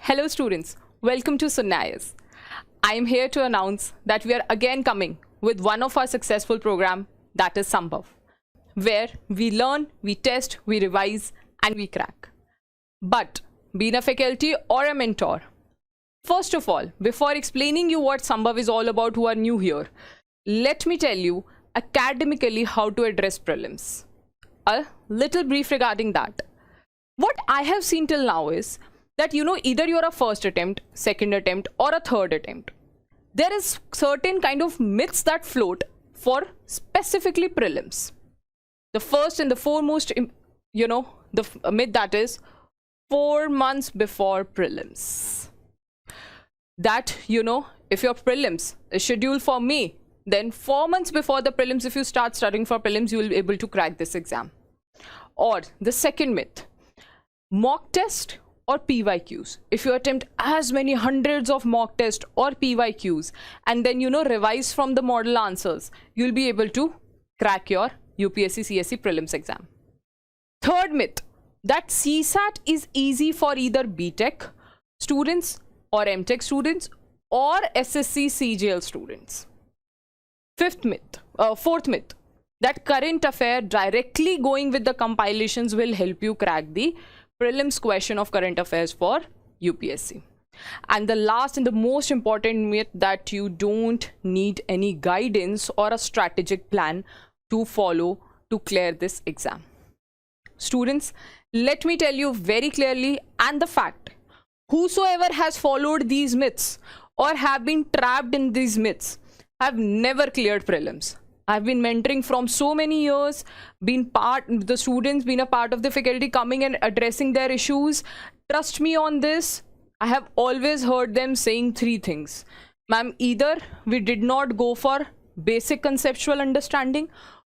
Hello students, welcome to Sunnayas. I am here to announce that we are again coming with one of our successful program, that is Sambhav, where we learn, we test, we revise and we crack. But being a faculty or a mentor, first of all, before explaining you what Sambhav is all about who are new here, let me tell you academically how to address prelims. A little brief regarding that. What I have seen till now is that either you're a first attempt, second attempt or a third attempt. There is certain kind of myths that float for specifically prelims. The first and the foremost, the myth that is 4 months before prelims. That, if your prelims is scheduled for May, then 4 months before the prelims, if you start studying for prelims, you will be able to crack this exam. Or the second myth, mock test or PYQs. If you attempt as many hundreds of mock tests or PYQs and then revise from the model answers, you'll be able to crack your UPSC CSE prelims exam. Third myth, that CSAT is easy for either BTech students or MTech students or SSC CGL students. Fourth myth, that current affair directly going with the compilations will help you crack the prelims question of current affairs for UPSC. And the last and the most important myth, that you don't need any guidance or a strategic plan to follow to clear this exam. Students, let me tell you very clearly and the fact, whosoever has followed these myths or have been trapped in these myths have never cleared prelims. I've been mentoring from so many years, been a part of the faculty coming and addressing their issues. Trust me on this, I have always heard them saying 3 things. Ma'am, either we did not go for basic conceptual understanding,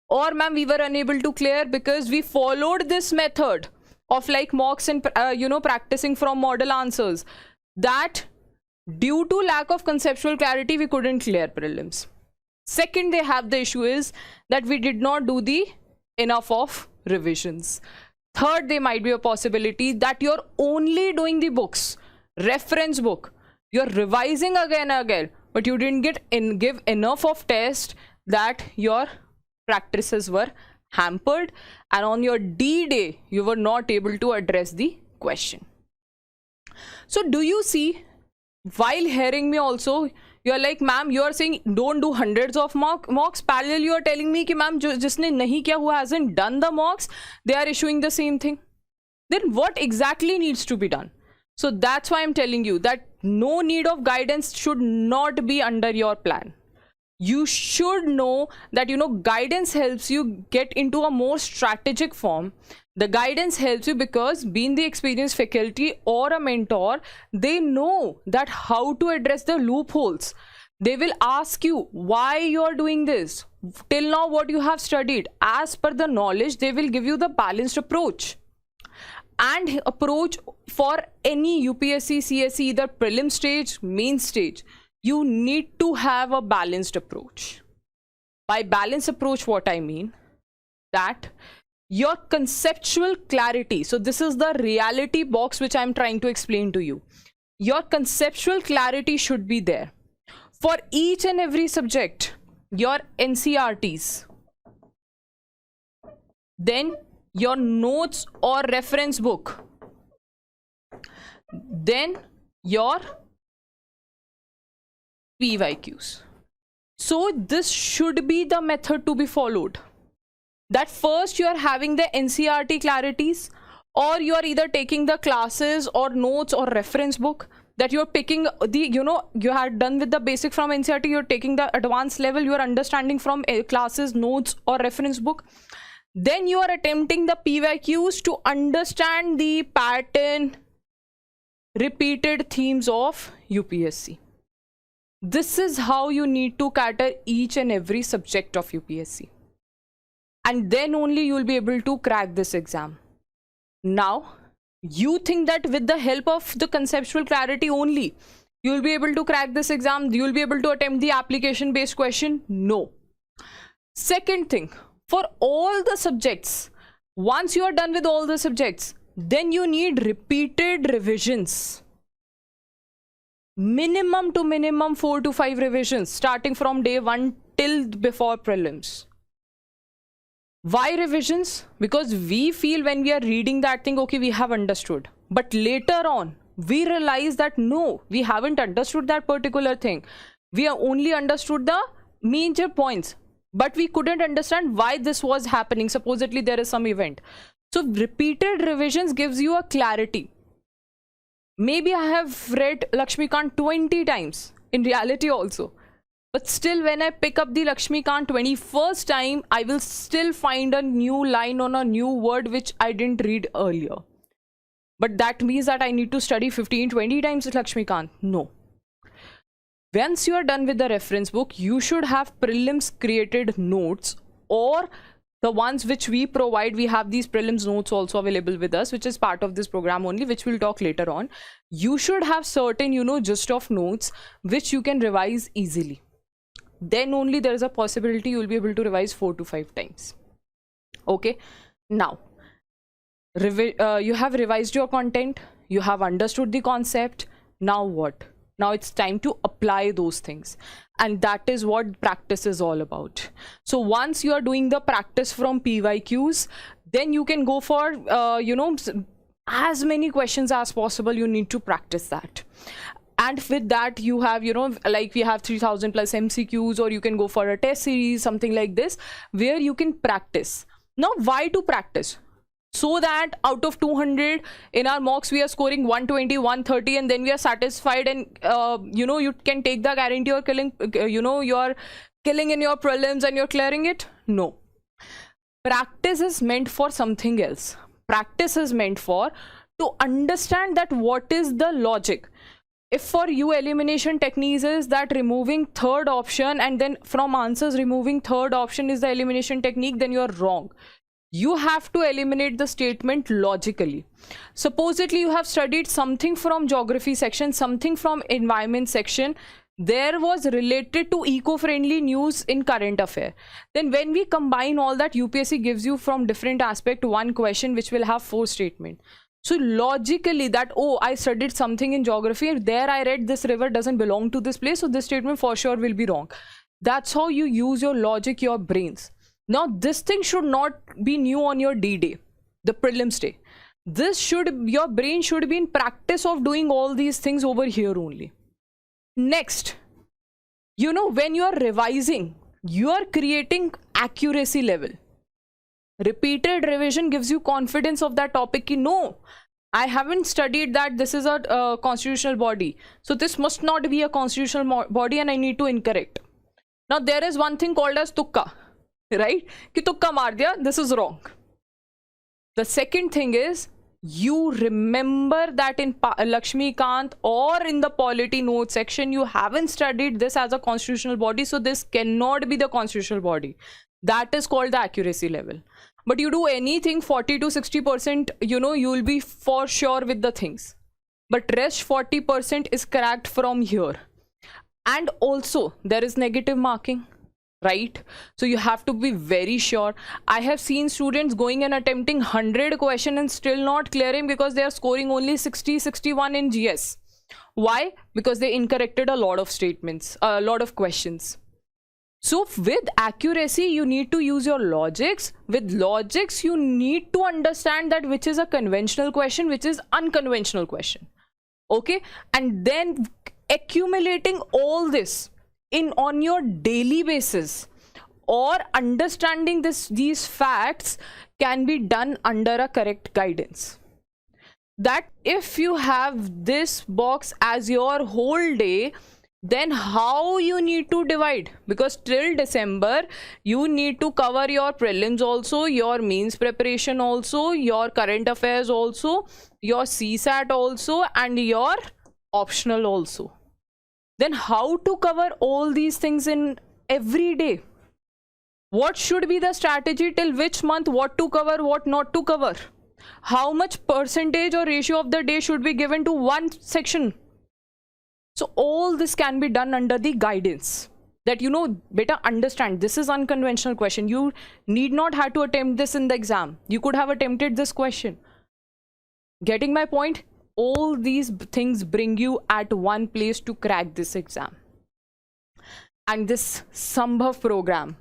or ma'am, we were unable to clear because we followed this method of like mocks and practicing from model answers, that due to lack of conceptual clarity we couldn't clear prelims. Second, they have the issue is that we did not do the enough of revisions. Third, there might be a possibility that you're only doing the books, reference book, you're revising again and again, but you didn't give enough of test, that your practices were hampered and on your D-Day you were not able to address the question. So do you see, while hearing me also, you're like, ma'am, you are saying don't do hundreds of mocks. Parallel, you are telling me कि ma'am, जिसने नहीं किया, who hasn't done the mocks, they are issuing the same thing. Then what exactly needs to be done? So that's why I'm telling you that no need of guidance should not be under your plan. You should know that guidance helps you get into a more strategic form. The guidance helps you because being the experienced faculty or a mentor, they know that how to address the loopholes. They will ask you why you are doing this, till now what you have studied. As per the knowledge, they will give you the balanced approach. And approach for any UPSC, CSE, either prelim stage, main stage, you need to have a balanced approach. By balanced approach, what I mean, that your conceptual clarity, so this is the reality box which I'm trying to explain to you. Your conceptual clarity should be there. For each and every subject, your NCRTs, then your notes or reference book, then your PYQs. So this should be the method to be followed. That first you are having the NCRT clarities, or you are either taking the classes or notes or reference book, that you're picking the, you had done with the basic from NCRT, you're taking the advanced level, you are understanding from classes, notes or reference book. Then you are attempting the PYQs to understand the pattern, repeated themes of UPSC. This is how you need to cater each and every subject of UPSC. And then only you will be able to crack this exam. Now, you think that with the help of the conceptual clarity only, you will be able to crack this exam, you will be able to attempt the application based question? No. Second thing, for all the subjects, once you are done with all the subjects, then you need repeated revisions. minimum to minimum 4 to 5 revisions starting from day 1 till before prelims. Why revisions? Because we feel when we are reading that thing, okay, we have understood, but later on we realize that no, we haven't understood that particular thing. We have only understood the major points, but we couldn't understand why this was happening. Supposedly there is some event. So repeated revisions gives you a clarity. Maybe I have read Lakshmikant 20 times in reality also, but still when I pick up the Lakshmikant 21st time, I will still find a new line on a new word which I didn't read earlier. But that means that I need to study 15-20 times Lakshmikant. No. Once you are done with the reference book, you should have prelims created notes, or the ones which we provide. We have these prelims notes also available with us, which is part of this program only, which we'll talk later on. You should have certain, gist of notes which you can revise easily. Then only there is a possibility you will be able to revise 4 to 5 times. Okay. Now, you have revised your content. You have understood the concept. Now what? Now it's time to apply those things, and that is what practice is all about. So once you are doing the practice from PYQs, then you can go for as many questions as possible. You need to practice that, and with that you have like we have 3000 plus MCQs, or you can go for a test series, something like this, where you can practice. Now why to practice? So that out of 200 in our mocks we are scoring 120, 130, and then we are satisfied, and you can take the guarantee you're killing, you're killing in your prelims and you're clearing it. No. Practice is meant for something else. Practice is meant for to understand that what is the logic. If for you elimination techniques is that removing third option and then from answers removing third option is the elimination technique, then you are wrong. You have to eliminate the statement logically. Supposedly you have studied something from geography section, something from environment section. There was related to eco-friendly news in current affair. Then when we combine all that, UPSC gives you from different aspect one question which will have 4 statements. So logically that, oh, I studied something in geography, there I read this river doesn't belong to this place, so this statement for sure will be wrong. That's how you use your logic, your brains. Now this thing should not be new on your D-Day, the prelims day. Your brain should be in practice of doing all these things over here only. Next, when you are revising, you are creating accuracy level. Repeated revision gives you confidence of that topic. No, I haven't studied that this is a constitutional body, so this must not be a constitutional body and I need to incorrect. Now there is one thing called as tukka. Right? Ki tukka maar diya, this is wrong. The second thing is, you remember that in Lakshmikant or in the polity note section, you haven't studied this as a constitutional body, so this cannot be the constitutional body. That is called the accuracy level. But you do anything 40 to 60%, you will be for sure with the things. But rest 40% is cracked from here. And also, there is negative marking. Right? So you have to be very sure. I have seen students going and attempting 100 questions and still not clearing because they are scoring only 60, 61 in GS. Why? Because they incorrected a lot of statements, a lot of questions. So with accuracy, you need to use your logics. With logics, you need to understand that which is a conventional question, which is unconventional question. Okay? And then accumulating all this on your daily basis, or understanding these facts can be done under a correct guidance. That if you have this box as your whole day, then how you need to divide? Because till December you need to cover your prelims also, your mains preparation also, your current affairs also, your CSAT also, and your optional also. Then how to cover all these things in every day? What should be the strategy till which month, what to cover, what not to cover? How much percentage or ratio of the day should be given to one section? So all this can be done under the guidance that, better understand this is unconventional question. You need not have to attempt this in the exam. You could have attempted this question. Getting my point? all these things bring you at one place to crack this exam. And this Sambhav program,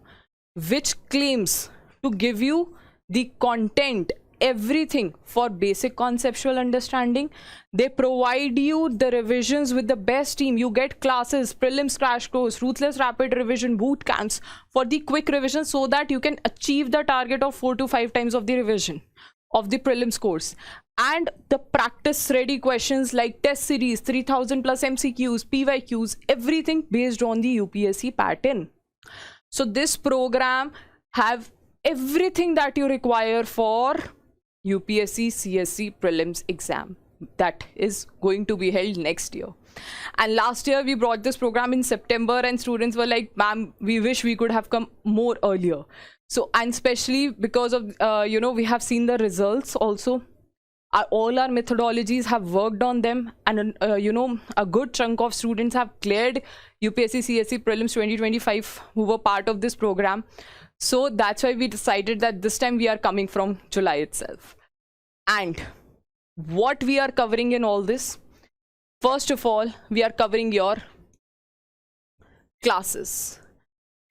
which claims to give you the content, everything for basic conceptual understanding. They provide you the revisions with the best team. You get classes, prelims crash course, ruthless rapid revision boot camps for the quick revision, so that you can achieve the target of 4 to 5 times of the revision of the prelims course. And the practice ready questions like test series, 3000 plus MCQs, PYQs, everything based on the UPSC pattern. So this program have everything that you require for UPSC CSC prelims exam that is going to be held next year. And last year we brought this program in September, and students were like, ma'am, we wish we could have come more earlier. So, and especially because of we have seen the results also. All our methodologies have worked on them, and a good chunk of students have cleared UPSC CSC prelims 2025 who were part of this program. So that's why we decided that this time we are coming from July itself. And what we are covering in all this, first of all, we are covering your classes.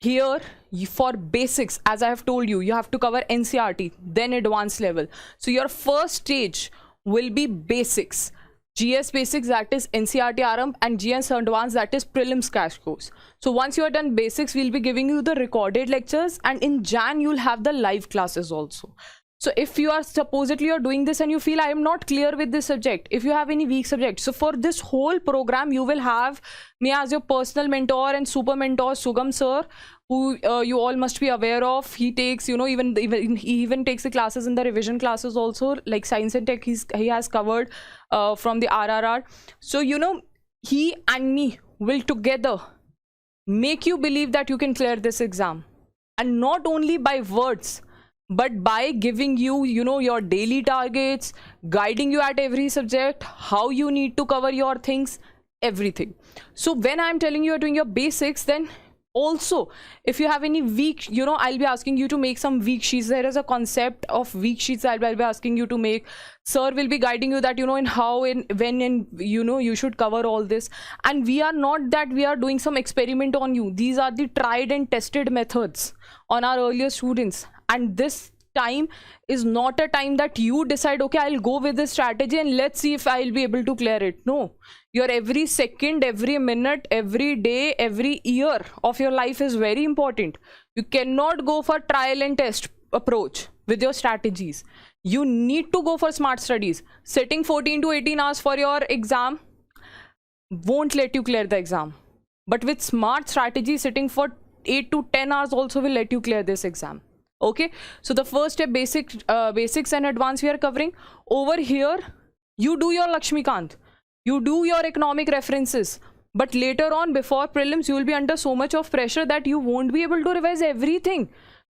Here for basics, as I have told you, you have to cover NCERT, then advanced level. So your first stage will be basics. GS basics, that is NCERT Aaramb, and GS advanced, that is prelims crash course. So once you are done basics, we'll be giving you the recorded lectures, and in Jan you'll have the live classes also. So if you are supposedly you're doing this and you feel I am not clear with this subject, if you have any weak subject, so for this whole program you will have me as your personal mentor and super mentor, Sugam sir, who you all must be aware of. He takes, he even takes the classes in the revision classes also, like science and tech. He has covered from the RRR. So he and me will together make you believe that you can clear this exam, and not only by words, but by giving you, your daily targets, guiding you at every subject, how you need to cover your things, everything. So when I'm telling you you're doing your basics, then also if you have any weak, I'll be asking you to make some weak sheets. There is a concept of weak sheets I'll be asking you to make. Sir will be guiding you that, in how, in when, and you should cover all this. And we are not that we are doing some experiment on you. These are the tried and tested methods on our earlier students. And this time is not a time that you decide, okay, I'll go with this strategy and let's see if I'll be able to clear it. No, your every second, every minute, every day, every year of your life is very important. You cannot go for trial and test approach with your strategies. You need to go for smart studies. Sitting 14 to 18 hours for your exam won't let you clear the exam. But with smart strategy, sitting for 8 to 10 hours also will let you clear this exam. Okay, so the first step, basics and advanced we are covering. Over here, you do your Lakshmikant, you do your economic references, but later on before prelims, you will be under so much of pressure that you won't be able to revise everything.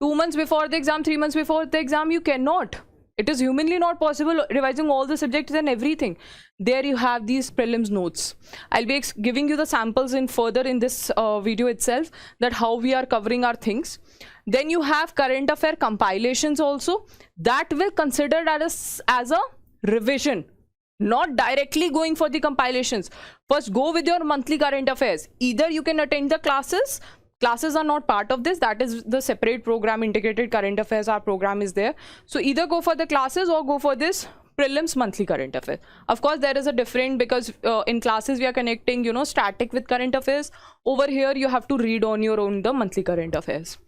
2 months before the exam, 3 months before the exam, you cannot. It is humanly not possible revising all the subjects and everything. There you have these prelims notes. I'll be giving you the samples in further in this video itself, that how we are covering our things. Then you have current affair compilations also, that will considered as a revision, not directly going for the compilations. First go with your monthly current affairs. Either you can attend the classes are not part of this, that is the separate program, integrated current affairs, our program is there. So either go for the classes or go for this prelims monthly current affairs. Of course there is a different, because in classes we are connecting static with current affairs. Over here you have to read on your own the monthly current affairs.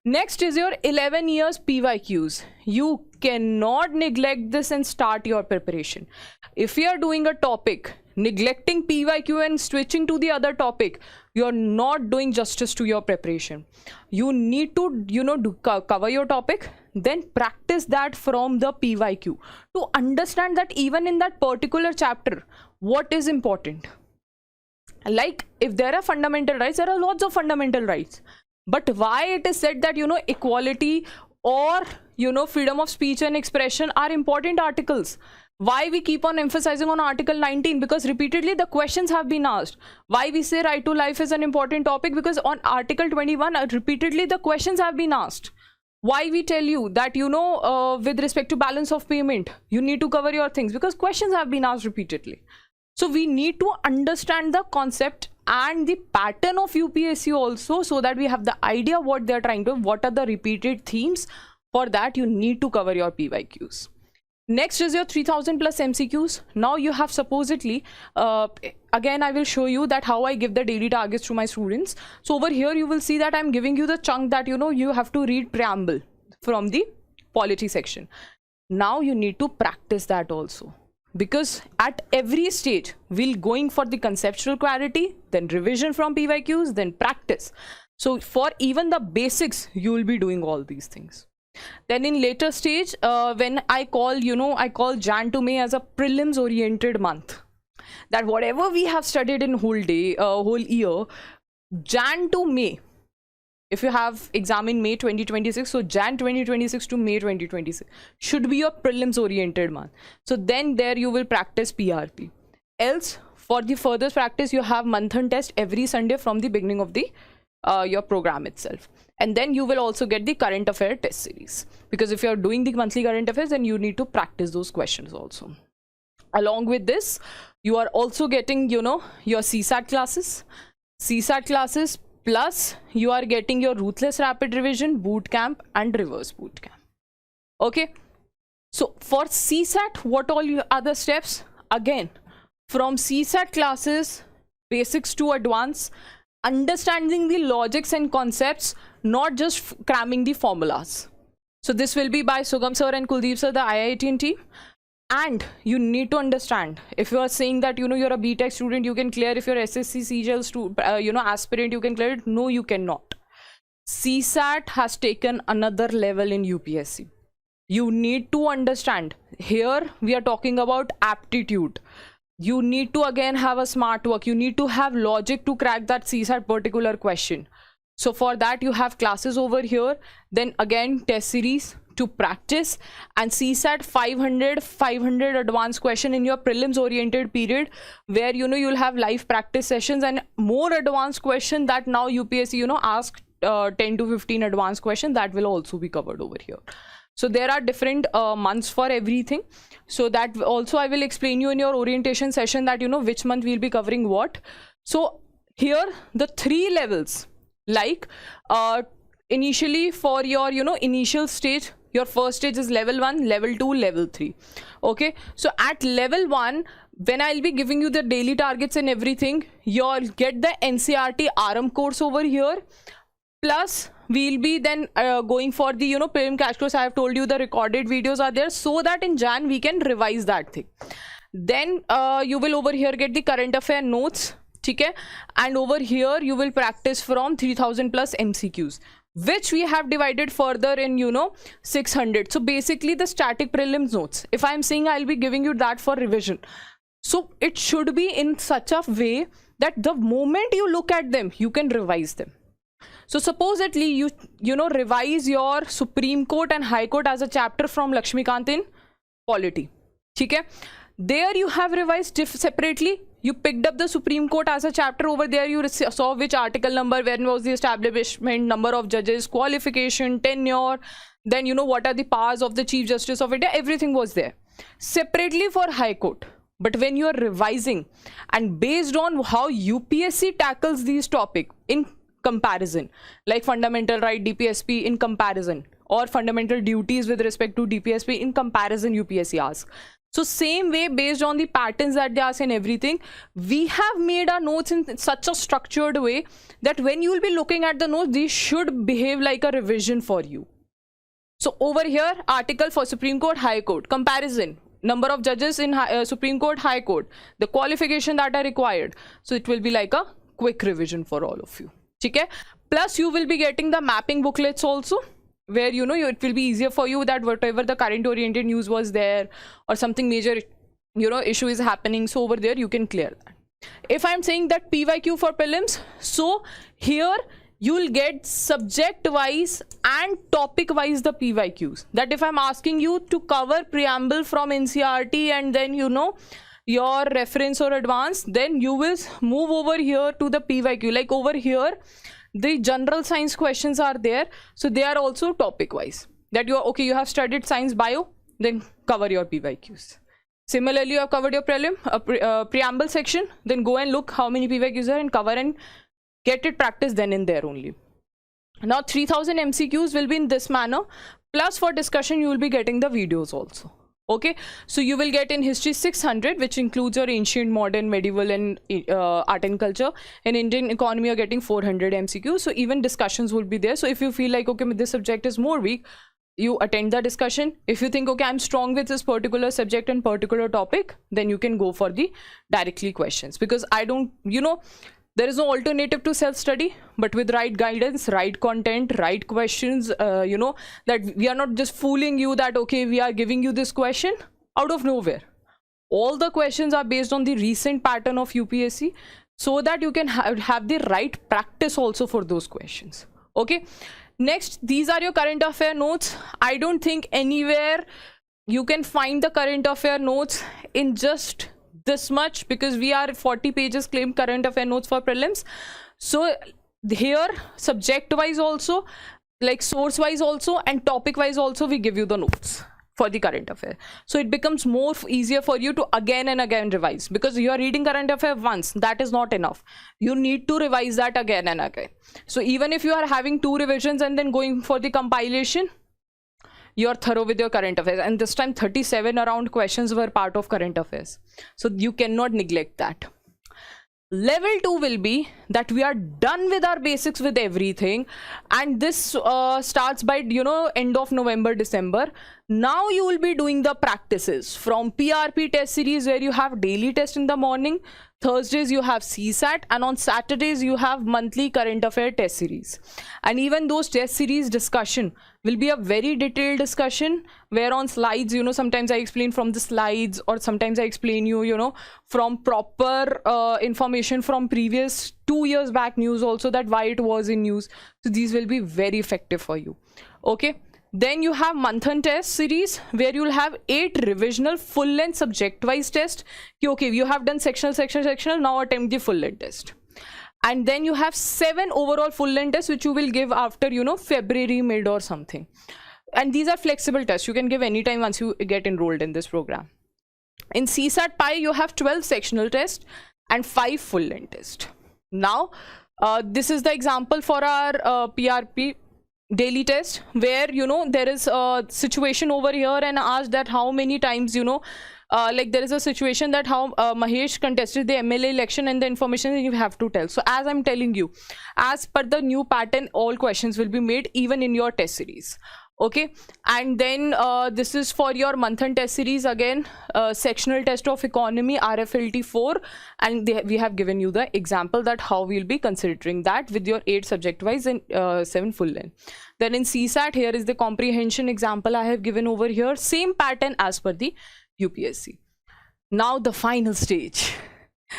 Next is your 11 years PYQs. You cannot neglect this and start your preparation. If you are doing a topic, neglecting PYQ and switching to the other topic, you are not doing justice to your preparation. You need to cover your topic, then practice that from the PYQ to understand that even in that particular chapter, what is important. Like if there are fundamental rights, there are lots of fundamental rights. But why it is said that equality or freedom of speech and expression are important articles? Why we keep on emphasizing on Article 19? Because repeatedly the questions have been asked. Why we say right to life is an important topic? Because on Article 21 repeatedly the questions have been asked. Why we tell you that, with respect to balance of payment, you need to cover your things, because questions have been asked repeatedly. So we need to understand the concept and the pattern of UPSC also, so that we have the idea what they're trying to, what are the repeated themes. For that, you need to cover your PYQs. Next is your 3000 plus MCQs. Now you have supposedly, again I will show you that how I give the daily targets to my students. So over here you will see that I'm giving you the chunk that you have to read preamble from the polity section. Now you need to practice that also, because at every stage we'll going for the conceptual clarity, then revision from PYQs, then practice. So for even the basics you will be doing all these things. Then in later stage, when I call, I call Jan to May as a prelims oriented month, that whatever we have studied in whole day, whole year, Jan to May, if you have exam in May 2026, so Jan 2026 to May 2026 should be your prelims oriented month. So then there you will practice PRP. Else for the further practice, you have month-end test every Sunday from the beginning of the your program itself. And then you will also get the current affair test series, because if you are doing the monthly current affairs, then you need to practice those questions also. Along with this, you are also getting, your CSAT classes, plus you are getting your ruthless rapid revision, boot camp and reverse boot camp. Okay. So for CSAT, what all are the steps? Again, from CSAT classes, basics to advanced, understanding the logics and concepts, not just cramming the formulas. So this will be by Sugam sir and Kuldeep sir, the IIT team. And you need to understand, if you are saying that you're a BTech student, you can clear. If you're SSC CGL aspirant, you can clear it. No, you cannot. CSAT has taken another level in UPSC. You need to understand. Here we are talking about aptitude. You need to again have a smart work. You need to have logic to crack that CSAT particular question. So for that you have classes over here, then again test series to practice, and CSAT 500 advanced question in your prelims oriented period, where you'll have live practice sessions and more advanced question that now UPSC ask 10 to 15 advanced question, that will also be covered over here. So there are different months for everything. So that also I will explain you in your orientation session that which month we'll be covering what. So here the 3 levels, like initially for your initial stage, your first stage is level 1, level 2, level 3. Okay, so at level 1, when I'll be giving you the daily targets and everything, you'll get the NCERT RM course over here, plus we'll be then going for the prelim cash course. I have told you the recorded videos are there, so that in Jan we can revise that thing. Then you will over here get the current affair notes, okay? And over here you will practice from 3000 plus MCQs, which we have divided further in 600. So basically the static prelims notes, if I'm saying I'll be giving you that for revision, so it should be in such a way that the moment you look at them, you can revise them. So supposedly you revise your Supreme Court and High Court as a chapter from Lakshmikant in polity. Okay? There you have revised separately. You picked up the Supreme Court as a chapter. Over there you saw which article number, when was the establishment, number of judges, qualification, tenure, then what are the powers of the Chief Justice of India. Everything was there separately for High Court. But when you are revising, and based on how UPSC tackles these topics in comparison, like fundamental right, DPSP in comparison, or fundamental duties with respect to DPSP in comparison, UPSC asks. So same way, based on the patterns that they ask and everything, we have made our notes in such a structured way that when you will be looking at the notes, these should behave like a revision for you. So over here, article for Supreme Court, High Court, comparison, number of judges in Supreme Court, High Court, the qualification that are required. So it will be like a quick revision for all of you. Okay? Plus you will be getting the mapping booklets also, where it will be easier for you that whatever the current oriented news was there, or something major issue is happening, so over there you can clear that. If I'm saying that PYQ for prelims, so here you will get subject wise and topic wise the PYQs. That if I'm asking you to cover preamble from NCERT and then your reference or advance, then you will move over here to the PYQ. Like over here, The general science questions are there, so they are also topic wise, that you are okay, you have studied science bio, then cover your PYQs. Similarly, you have covered your preamble section, then go and look how many PYQs are and cover and get it practiced then in there only. Now 3000 MCQs will be in this manner, plus for discussion you will be getting the videos also. Okay, so you will get in history 600, which includes your ancient, modern, medieval and art and culture. In Indian economy you're getting 400 MCQs, so even discussions will be there. So if you feel like okay, this subject is more weak, you attend the discussion. If you think okay, I'm strong with this particular subject and particular topic, then you can go for the directly questions, because I don't, you know, there is no alternative to self-study, but with right guidance, right content, right questions, you know, that we are not just fooling you that okay, we are giving you this question out of nowhere. All the questions are based on the recent pattern of UPSC, so that you can have the right practice also for those questions. Okay, next, these are your current affair notes. I don't think anywhere you can find the current affair notes in just this much, because we are 40 pages claimed current affair notes for prelims. So here, subject wise also, like source wise also, and topic wise also, we give you the notes for the current affair. So it becomes more easier for you to again and again revise, because you are reading current affair once, that is not enough. You need to revise that again and again. So even if you are having 2 revisions and then going for the compilation, you are thorough with your current affairs. And this time 37 around questions were part of current affairs, so you cannot neglect that. Level 2 will be that we are done with our basics with everything, and this starts by, you know, end of November, December. Now you will be doing the practices from PRP test series, where you have daily test in the morning, Thursdays you have CSAT, and on Saturdays you have monthly current affair test series. And even those test series discussion will be a very detailed discussion, where on slides, you know, sometimes I explain from the slides, or sometimes I explain you know, from proper information from previous 2 years back news also, that why it was in news. So these will be very effective for you. Okay, then you have month-end test series, where you will have 8 revisional full-length subject-wise test. Okay, you have done sectional, now attempt the full-length test. And then you have 7 overall full-length tests, which you will give after, you know, February mid or something. And these are flexible tests, you can give anytime once you get enrolled in this program. In CSAT PI, you have 12 sectional tests and 5 full-length tests. Now, this is the example for our PRP daily test, where, you know, there is a situation over here and asked that how many times, you know, like there is a situation that how Mahesh contested the MLA election, and the information you have to tell. So as I'm telling you, as per the new pattern, all questions will be made even in your test series. Okay, and then this is for your month-end test series again, sectional test of economy, RFLT 4, and we have given you the example that how we'll be considering that with your 8 subject wise and 7 full length. Then in CSAT, here is the comprehension example I have given over here, same pattern as per the UPSC. Now the final stage,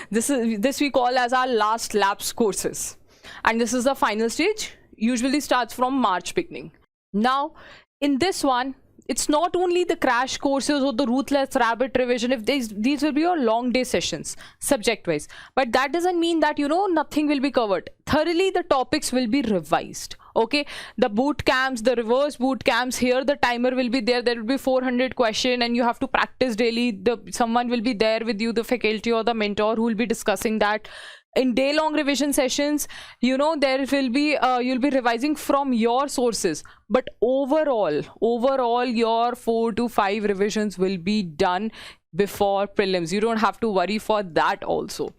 this we call as our last lapse courses, and this is the final stage, usually starts from March beginning. Now in this one, it's not only the crash courses or the ruthless rabbit revision, if these will be your long day sessions subject wise, but that doesn't mean that, you know, nothing will be covered. Thoroughly the topics will be revised. Okay, the boot camps, the reverse boot camps, here the timer will be there, there will be 400 question, and you have to practice daily. Someone will be there with you, the faculty or the mentor, who will be discussing that. In day-long revision sessions, you know, there will be you'll be revising from your sources, but overall your 4 to 5 revisions will be done before prelims. You don't have to worry for that also.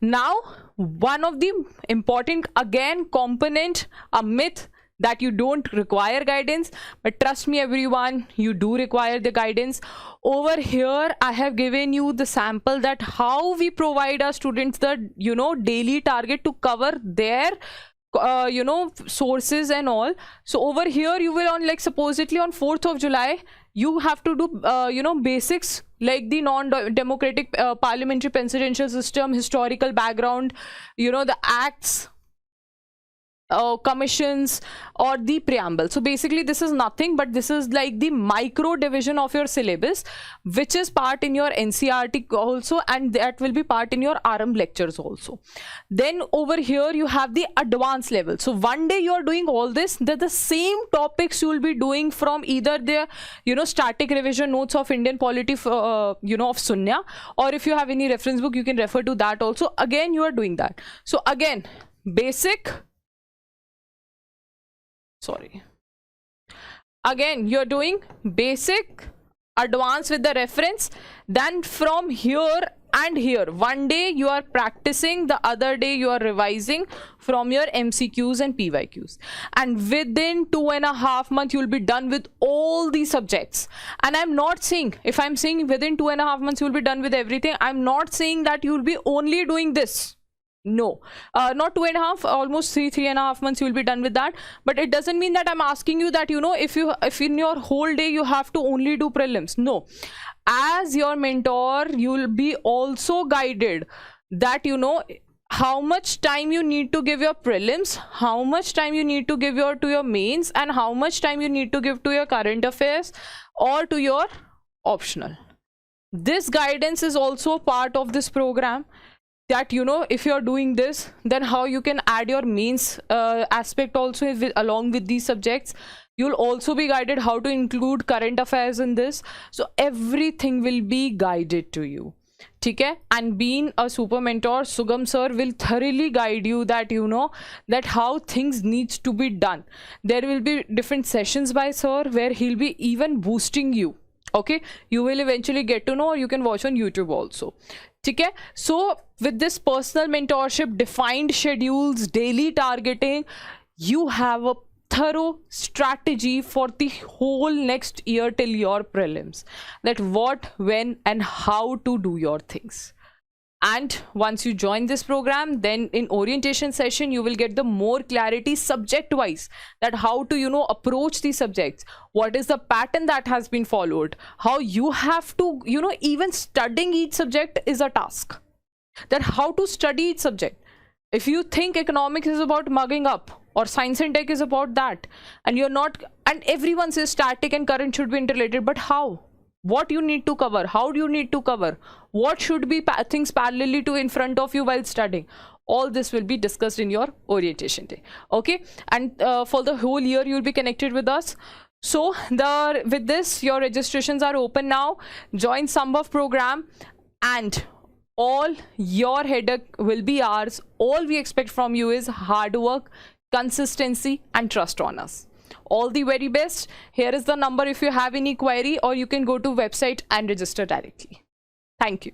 Now, one of the important again component, a myth, that you don't require guidance, but trust me everyone, you do require the guidance. Over here I have given you the sample that how we provide our students the, you know, daily target to cover their you know, sources and all. So over here you will, on like supposedly on 4th of July, you have to do you know, basics like the non-democratic parliamentary presidential system, historical background, you know, the acts, commissions or the preamble. So basically this is nothing but this is like the micro division of your syllabus, which is part in your NCERT also, and that will be part in your RM lectures also. Then over here you have the advanced level. So one day you are doing all this, the same topics you will be doing from either the static revision notes of Indian polity of Sunya, or if you have any reference book you can refer to that also. Again you are doing that. So again again you're doing basic, advanced with the reference. Then from here and here, one day you are practicing, the other day you are revising from your MCQs and PYQs, and within 2.5 months you'll be done with all these subjects. And I'm not saying, if I'm saying within 2.5 months you'll be done with everything, I'm not saying that you'll be only doing this. No, not 2.5, almost 3.5 months you will be done with that. But it doesn't mean that I'm asking you that if in your whole day you have to only do prelims. No, as your mentor you will be also guided that how much time you need to give your prelims, how much time you need to give to your mains, and how much time you need to give to your current affairs or to your optional. This guidance is also part of this program, that if you're doing this, then how you can add your mains aspect also along with these subjects. You'll also be guided how to include current affairs in this. So everything will be guided to you. Okay? And being a super mentor, Sugam sir will thoroughly guide you that that how things needs to be done. There will be different sessions by sir where he'll be even boosting you. Okay, you will eventually get to know, or you can watch on YouTube also. Okay, so with this personal mentorship, defined schedules, daily targeting, you have a thorough strategy for the whole next year till your prelims, that what, when and how to do your things. And once you join this program, then in orientation session you will get the more clarity subject wise, that how to approach these subjects, what is the pattern that has been followed, how you have to even studying each subject is a task, that how to study each subject. If you think economics is about mugging up, or science and tech is about that, and you're not, and everyone says static and current should be interrelated, but how? What you need to cover, how do you need to cover, what should be things parallelly to in front of you while studying, all this will be discussed in your orientation day. Okay, and for the whole year you will be connected with us. So with this, your registrations are open now. Join Sambhav program, and all your headache will be ours. All we expect from you is hard work, consistency and trust on us. All the very best. Here is the number if you have any query, or you can go to website and register directly. Thank you.